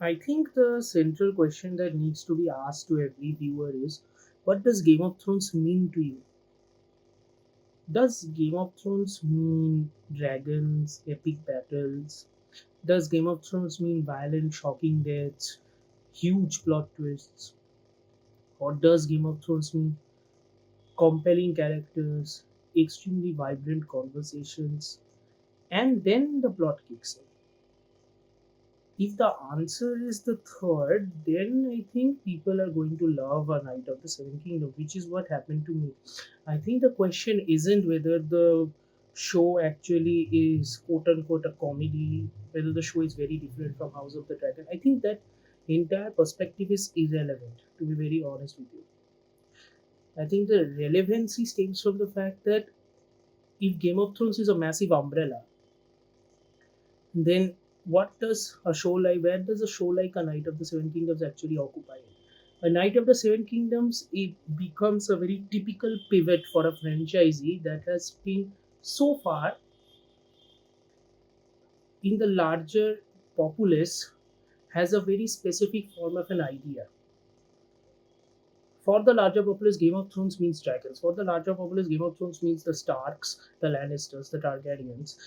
I think the central question that needs to be asked to every viewer is, what does Game of Thrones mean to you? Does Game of Thrones mean dragons, epic battles? Does Game of Thrones mean violent, shocking deaths, huge plot twists? Or does Game of Thrones mean compelling characters, extremely vibrant conversations, and then the plot kicks in? If the answer is the third, then I think people are going to love A Knight of the Seven Kingdom, which is what happened to me. I think the question isn't whether the show actually is quote unquote a comedy, whether the show is very different from House of the Dragon. I think that entire perspective is irrelevant, to be very honest with you. I think the relevancy stems from the fact that if Game of Thrones is a massive umbrella, then what does a show like where does a show like A Knight of the Seven Kingdoms actually occupy? A Knight of the Seven Kingdoms, it becomes a very typical pivot for a franchisee that has been so far in the larger populace has a very specific form of an idea. For the larger populace, Game of Thrones means dragons. For the larger populace, Game of Thrones means the Starks, the Lannisters, the Targaryens.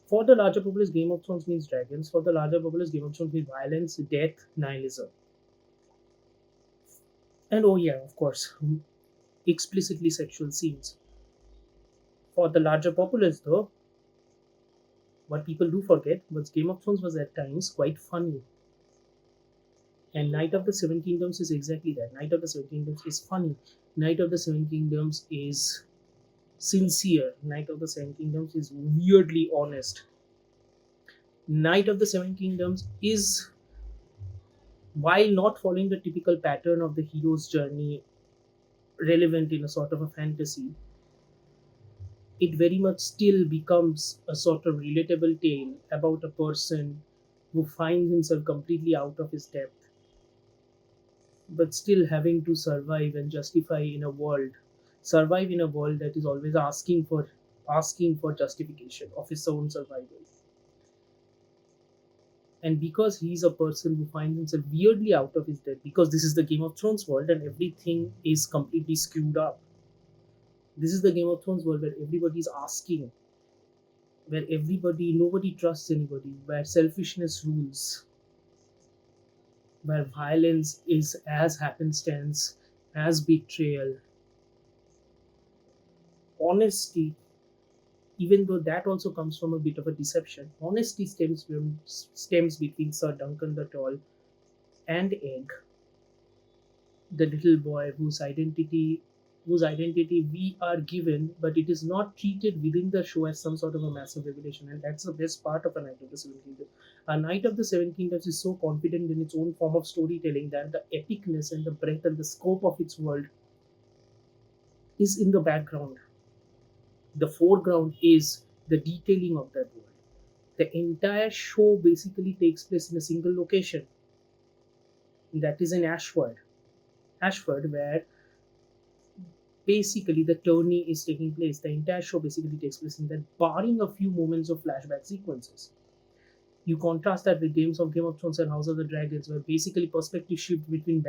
For the larger populace, Game of Thrones means dragons. For the larger populace, Game of Thrones means violence, death, nihilism. And oh, yeah, of course, explicitly sexual scenes. For the larger populace, though, what people do forget was Game of Thrones was at times quite funny. And Night of the Seven Kingdoms is exactly that. Night of the Seven Kingdoms is funny. Night of the Seven Kingdoms is sincere. Night of the Seven Kingdoms is weirdly honest. Night of the Seven Kingdoms is, while not following the typical pattern of the hero's journey, relevant in a sort of a fantasy, it very much still becomes a sort of relatable tale about a person who finds himself completely out of his depth, but still having to survive in a world that is always asking for justification of his own survival. And because he's a person who finds himself weirdly out of his depth, because this is the Game of Thrones world and everything is completely skewed up. This is the Game of Thrones world where everybody's asking, where nobody trusts anybody, where selfishness rules, where violence is as happenstance, as betrayal, honesty, even though that also comes from a bit of a deception. Honesty stems between Sir Duncan the Tall and Egg, the little boy whose identity we are given, but it is not treated within the show as some sort of a massive revelation, and that's the best part of A Knight of the Seven Kingdoms. A Knight of the Seven Kingdoms is so confident in its own form of storytelling that the epicness and the breadth and the scope of its world is in the background. The foreground is the detailing of that world. The entire show basically takes place in a single location, that is in Ashford, where basically the tourney is taking place. The entire show basically takes place in that, barring a few moments of flashback sequences. You contrast that with Game of Thrones and House of the Dragons, where basically perspective shifts between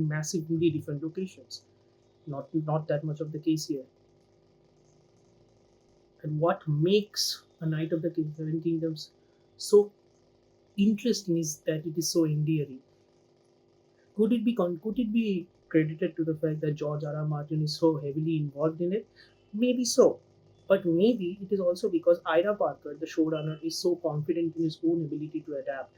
massively different locations. Not that much of the case here. And what makes A Knight of the Seven Kingdoms so interesting is that it is so endearing. Could it be credited to the fact that George R. R. Martin is so heavily involved in it? Maybe so. But maybe it is also because Ira Parker, the showrunner, is so confident in his own ability to adapt.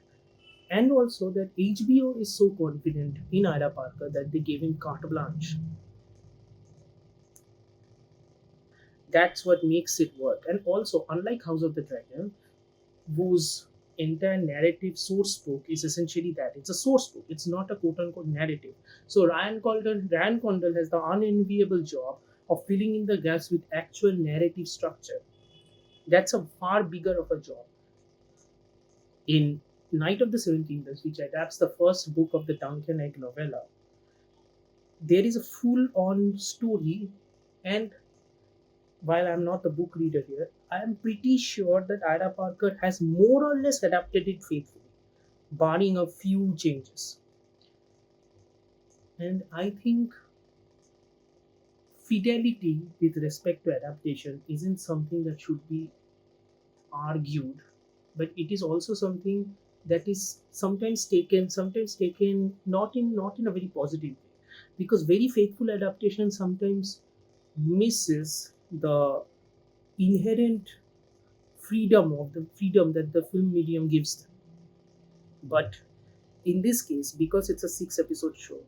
And also that HBO is so confident in Ira Parker that they gave him carte blanche. That's what makes it work. And also, unlike House of the Dragon, whose entire narrative source book is essentially that it's a source book, it's not a quote unquote narrative. So Ryan Condal has the unenviable job of filling in the gaps with actual narrative structure. That's a far bigger of a job. In Night of the Seven Kingdoms, which adapts the first book of the Duncan Egg novella, there is a full on story. And while I'm not the book reader here, I am pretty sure that Ira Parker has more or less adapted it faithfully. barring a few changes. And I think fidelity with respect to adaptation isn't something that should be argued, but it is also something that is sometimes taken not in a very positive way, because very faithful adaptation sometimes misses the inherent freedom that the film medium gives them. But in this case, because it's a 6 episode show,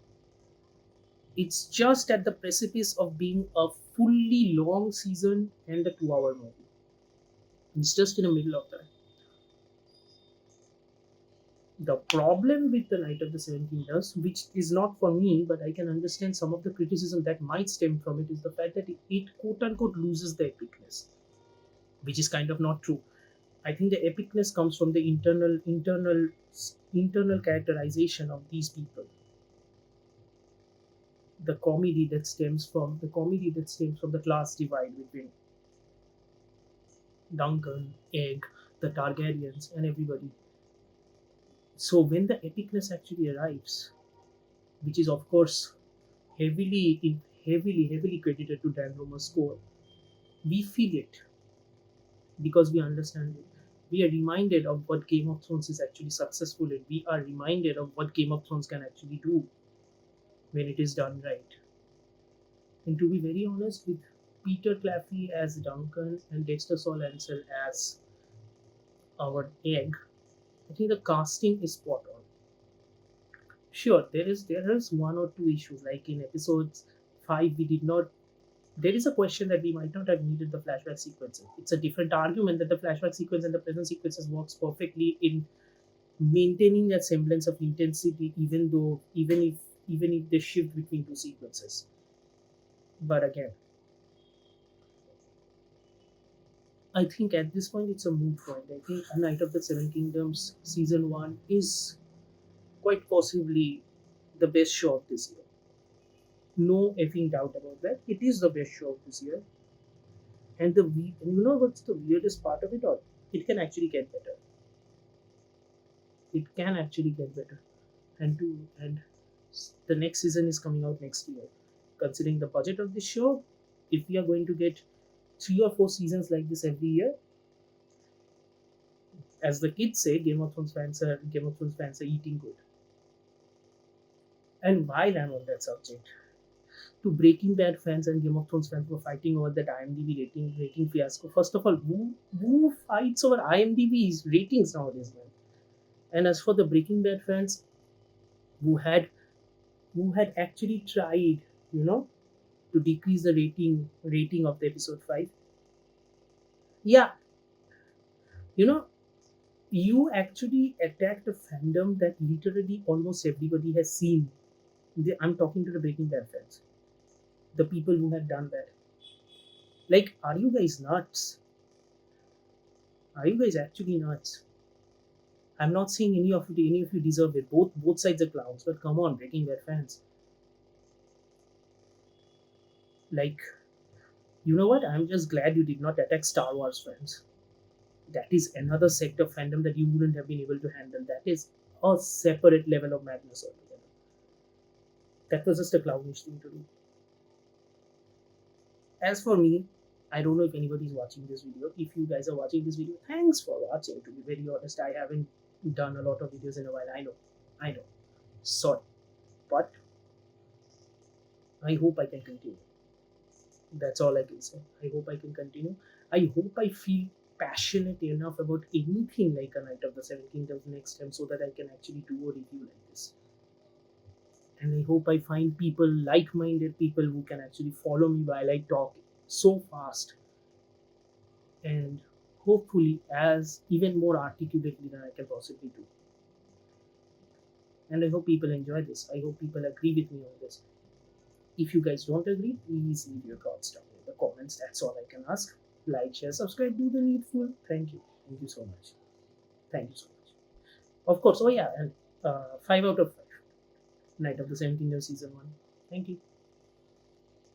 it's just at the precipice of being a fully long season and a 2 hour movie. It's just in the middle of that. The problem with the Night of the Seven Kingdoms, which is not for me, but I can understand some of the criticism that might stem from it, is the fact that it quote unquote loses the epicness, which is kind of not true. I think the epicness comes from the internal characterization of these people, the comedy that stems from the class divide between Duncan, Egg, the Targaryens, and everybody. So when the epicness actually arrives, which is of course heavily credited to Dan Romer's score, we feel it because we understand it. We are reminded of what Game of Thrones is actually successful in. We are reminded of what Game of Thrones can actually do when it is done right. And to be very honest, with Peter Claffey as Duncan and Dexter Solancel as our Egg, I think the casting is spot on. Sure, there is one or two issues, like in episodes 5 we did not. There is a question that we might not have needed the flashback sequences. It's a different argument that the flashback sequence and the present sequences works perfectly in maintaining that semblance of intensity, even if they shift between two sequences. But again, I think at this point it's a moot point. I think Night of the Seven Kingdoms season one is quite possibly the best show of this year. No effing doubt about that. It is the best show of this year. And you know what's the weirdest part of it all? It can actually get better. It can actually get better. And the next season is coming out next year. Considering the budget of this show, if we are going to get 3 or 4 seasons like this every year, as the kids say, Game of Thrones fans are eating good. And while I'm on that subject, to Breaking Bad fans and Game of Thrones fans were fighting over that IMDb rating fiasco. First of all, who fights over IMDb's ratings nowadays, man? And as for the Breaking Bad fans who had who had actually tried, you know, to decrease the rating of the episode 5, yeah, you know, you actually attacked a fandom that literally almost everybody has seen. I'm talking to the Breaking Bad fans, the people who have done that. Like, are you guys nuts? Are you guys actually nuts? I'm not saying any of you deserve it. Both sides are clowns, but come on, Breaking Bad fans. Like, you know what? I'm just glad you did not attack Star Wars fans. That is another sect of fandom that you wouldn't have been able to handle. That is a separate level of madness altogether. That was just a clownish thing to do. As for me, I don't know if anybody's watching this video. If you guys are watching this video, thanks for watching. To be very honest, I haven't done a lot of videos in a while. I know. Sorry. But I hope I can continue. That's all I can say. I hope I can continue. I hope I feel passionate enough about anything like a Night of the Seven Kingdoms next time so that I can actually do a review like this. And I hope I find people, like minded people, who can actually follow me while I talk so fast and hopefully as even more articulately than I can possibly do. And I hope people enjoy this. I hope people agree with me on this. If you guys don't agree, please leave your thoughts down in the comments. That's all I can ask. Like, share, subscribe, do the needful. Thank you. Thank you so much. Thank you so much. Of course, oh yeah, and 5 out of 5. Night of the 17th of season 1. Thank you.